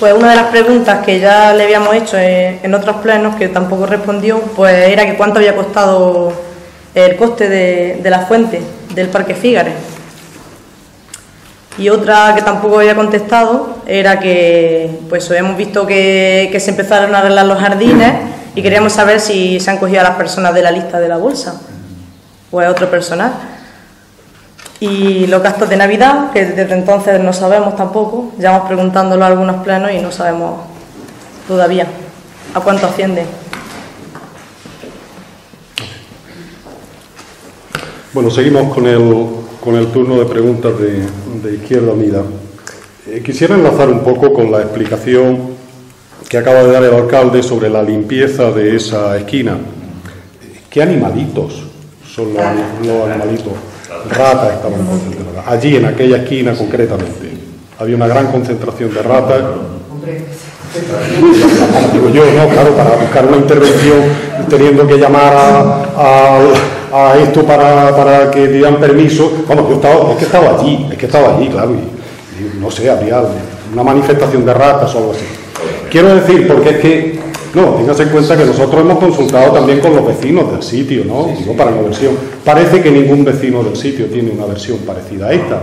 Pues una de las preguntas que ya le habíamos hecho en otros plenos, que tampoco respondió, pues era que cuánto había costado el coste de la fuente del Parque Fígares. Y otra que tampoco había contestado era que pues hemos visto que se empezaron a arreglar los jardines y queríamos saber si se han cogido a las personas de la lista de la bolsa o a otro personal. Y los gastos de Navidad, que desde entonces no sabemos tampoco, llevamos preguntándolo a algunos plenos y no sabemos todavía a cuánto asciende. Bueno, seguimos con el turno de preguntas de Izquierda Unida. Quisiera enlazar un poco con la explicación que acaba de dar el alcalde sobre la limpieza de esa esquina. ¿Qué animalitos son los animalitos? Ratas estaban concentradas. Allí, en aquella esquina concretamente, había una gran concentración de ratas. Digo yo, no, claro, para buscar una intervención, teniendo que llamar a esto para que dieran permiso. Bueno, es que estaba allí, claro, y no sé, había una manifestación de ratas o algo así. Quiero decir, porque es que, no, téngase en cuenta que nosotros hemos consultado también con los vecinos del sitio, ¿no? Digo, para la versión. Parece que ningún vecino del sitio tiene una versión parecida a esta.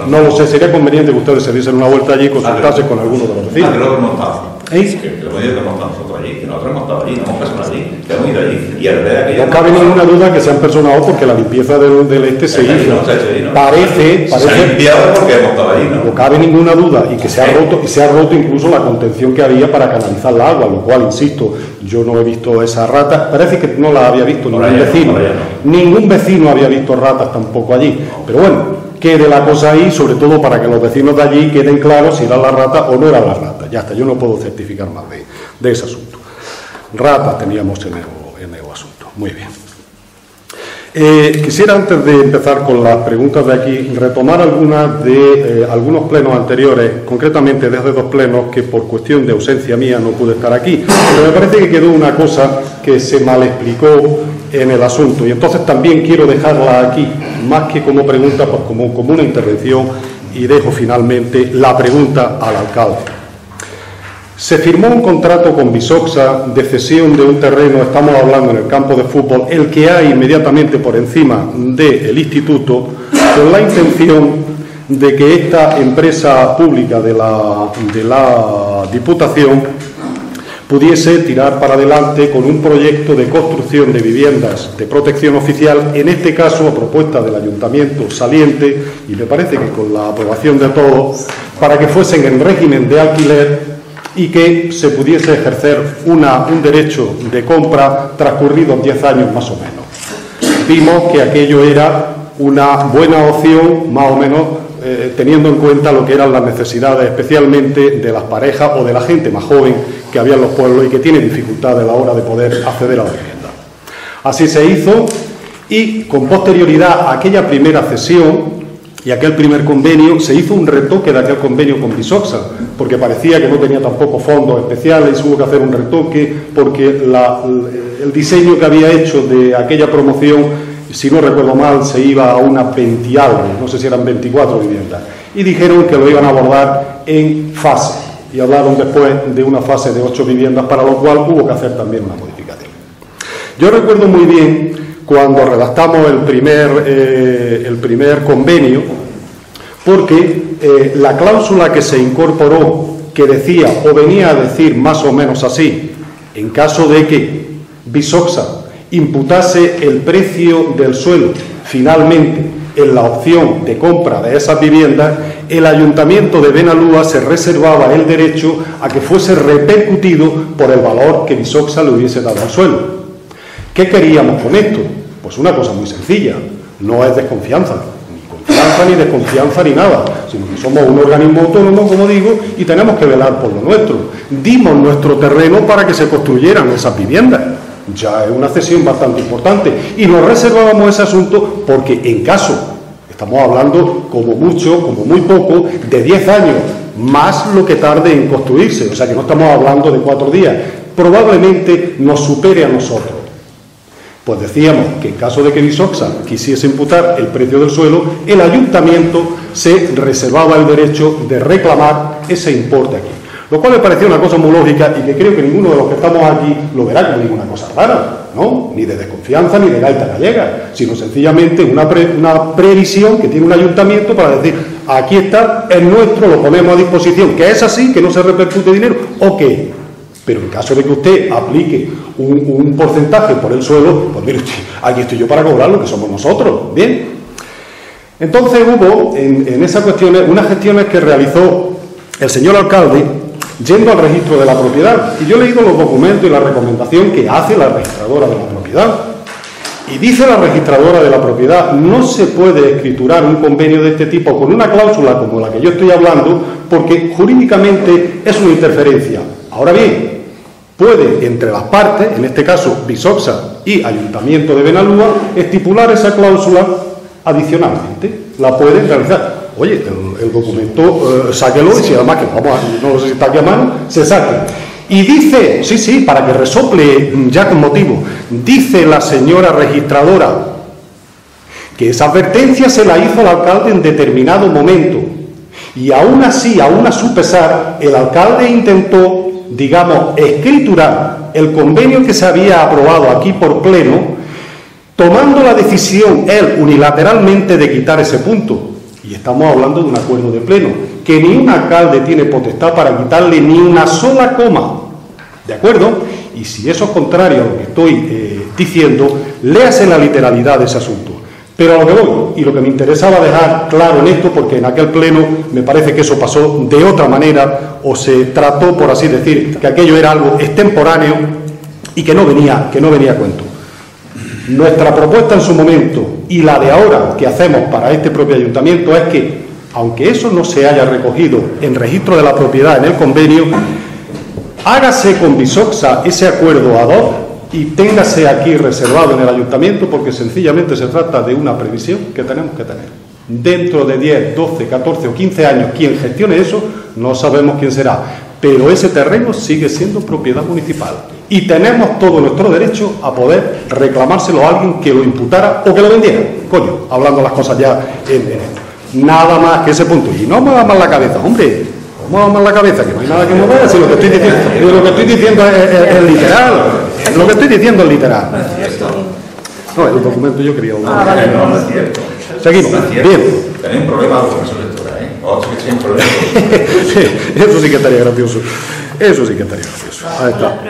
No lo sé, sería conveniente que ustedes se diesen una vuelta allí y consultasen con alguno de los vecinos. Que lo hemos estado. Que lo hemos estado nosotros allí, que nosotros hemos estado allí, no hemos personado allí, que hemos ido allí. Y al ver aquella... No cabe ninguna duda que se han personado porque la limpieza del este se hizo. Parece... Se ha limpiado porque hemos estado allí, ¿no? No cabe ninguna duda y que se ha roto incluso la contención que había para canalizar la agua, lo cual, insisto, yo no he visto esas ratas. Parece que no las había visto ningún vecino. Ningún vecino había visto ratas tampoco allí. Pero bueno, quede la cosa ahí, sobre todo para que los vecinos de allí queden claros si eran las ratas o no eran las ratas. Ya está, yo no puedo certificar más de ese asunto. Ratas teníamos en el asunto. Muy bien. Quisiera, antes de empezar con las preguntas de aquí, retomar algunos plenos anteriores, concretamente desde 2 plenos que por cuestión de ausencia mía no pude estar aquí. Pero me parece que quedó una cosa que se mal explicó en el asunto y entonces también quiero dejarla aquí, más que como pregunta, pues como una intervención, y dejo finalmente la pregunta al alcalde. Se firmó un contrato con Visoxa de cesión de un terreno, estamos hablando en el campo de fútbol, el que hay inmediatamente por encima del instituto, con la intención de que esta empresa pública de la Diputación pudiese tirar para adelante con un proyecto de construcción de viviendas de protección oficial, en este caso a propuesta del ayuntamiento saliente, y me parece que con la aprobación de todos, para que fuesen en régimen de alquiler y que se pudiese ejercer un derecho de compra transcurridos 10 años más o menos. Vimos que aquello era una buena opción, más o menos, teniendo en cuenta lo que eran las necesidades, especialmente de las parejas o de la gente más joven que había en los pueblos y que tiene dificultades a la hora de poder acceder a la vivienda. Así se hizo y con posterioridad a aquella primera cesión y aquel primer convenio, se hizo un retoque de aquel convenio con Visoxa, porque parecía que no tenía tampoco fondos especiales, hubo que hacer un retoque, porque el diseño que había hecho de aquella promoción, si no recuerdo mal, se iba a unas 20 y algo, no sé si eran 24 viviendas, y dijeron que lo iban a abordar en fase, y hablaron después de una fase de 8 viviendas, para lo cual hubo que hacer también una modificación. Yo recuerdo muy bien cuando redactamos el primer convenio, porque la cláusula que se incorporó, que decía, o venía a decir más o menos así, en caso de que Visoxa imputase el precio del suelo finalmente en la opción de compra de esas viviendas, el Ayuntamiento de Benalúa se reservaba el derecho a que fuese repercutido por el valor que Visoxa le hubiese dado al suelo. ¿Qué queríamos con esto? Pues una cosa muy sencilla, no es desconfianza, ni desconfianza ni nada, sino que somos un organismo autónomo, como digo, y tenemos que velar por lo nuestro. Dimos nuestro terreno para que se construyeran esas viviendas, ya es una cesión bastante importante, y nos reservábamos ese asunto porque en caso, estamos hablando como mucho, como muy poco, de 10 años, más lo que tarde en construirse, o sea que no estamos hablando de 4 días, probablemente nos supere a nosotros. Pues decíamos que en caso de que Visoxa quisiese imputar el precio del suelo, el ayuntamiento se reservaba el derecho de reclamar ese importe aquí. Lo cual me pareció una cosa muy lógica y que creo que ninguno de los que estamos aquí lo verá como ninguna cosa rara, ¿no? Ni de desconfianza ni de gaita gallega, sino sencillamente una previsión que tiene un ayuntamiento para decir, aquí está, es nuestro, lo ponemos a disposición, que es así, que no se repercute dinero, ok. Pero en caso de que usted aplique un porcentaje por el suelo, pues mire, aquí estoy yo para cobrarlo, que somos nosotros, ¿bien? Entonces hubo en esas cuestiones unas gestiones que realizó el señor alcalde yendo al registro de la propiedad. Y yo he leído los documentos y la recomendación que hace la registradora de la propiedad. Y dice la registradora de la propiedad, no se puede escriturar un convenio de este tipo con una cláusula como la que yo estoy hablando, porque jurídicamente es una interferencia. Ahora bien, puede entre las partes, en este caso Visoxa y Ayuntamiento de Benalúa, estipular esa cláusula adicionalmente. La pueden realizar. Oye, el documento, sáquelo, y si además que vamos a, no sé si está aquí a mano, se saque. Y dice, sí, para que resople ya con motivo, dice la señora registradora que esa advertencia se la hizo al alcalde en determinado momento. Y aún así, aún a su pesar, el alcalde intentó, digamos, escriturar el convenio que se había aprobado aquí por pleno, tomando la decisión él unilateralmente de quitar ese punto. Y estamos hablando de un acuerdo de pleno, que ni un alcalde tiene potestad para quitarle ni una sola coma. ¿De acuerdo? Y si eso es contrario a lo que estoy diciendo, léase la literalidad de ese asunto. Pero a lo que voy, y lo que me interesaba dejar claro en esto, porque en aquel pleno me parece que eso pasó de otra manera, o se trató, por así decir, que aquello era algo extemporáneo y que no venía a cuento. Nuestra propuesta en su momento y la de ahora que hacemos para este propio ayuntamiento es que, aunque eso no se haya recogido en registro de la propiedad en el convenio, hágase con Visoxa ese acuerdo ad hoc y téngase aquí reservado en el ayuntamiento, porque sencillamente se trata de una previsión que tenemos que tener. Dentro de 10, 12, 14 o 15 años, quien gestione eso, no sabemos quién será, pero ese terreno sigue siendo propiedad municipal. Y tenemos todo nuestro derecho a poder reclamárselo a alguien que lo imputara o que lo vendiera. Coño, hablando las cosas ya en esto. Nada más que ese punto. Y no mueva más la cabeza, hombre. No mueva más la cabeza, que no hay nada que mover. Si lo que estoy diciendo, es literal. Lo que estoy diciendo es literal. No, el documento yo quería hablar. Vale. No es cierto. Seguimos. Bien. Tenéis un problema con esa lectura, ¿eh? O sea, que tenéis un problema. Eso sí que estaría gracioso. Eso sí que estaría gracioso.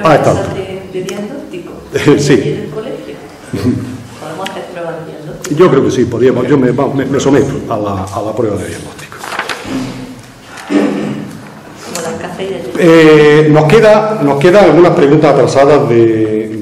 Ahí está. De diagnóstico. Sí. En el colegio. Podemos hacer pruebas de diagnóstico. Yo creo que sí, podríamos. Yo me someto a la prueba de diagnóstico. Como las cafés de Nos quedan algunas preguntas atrasadas de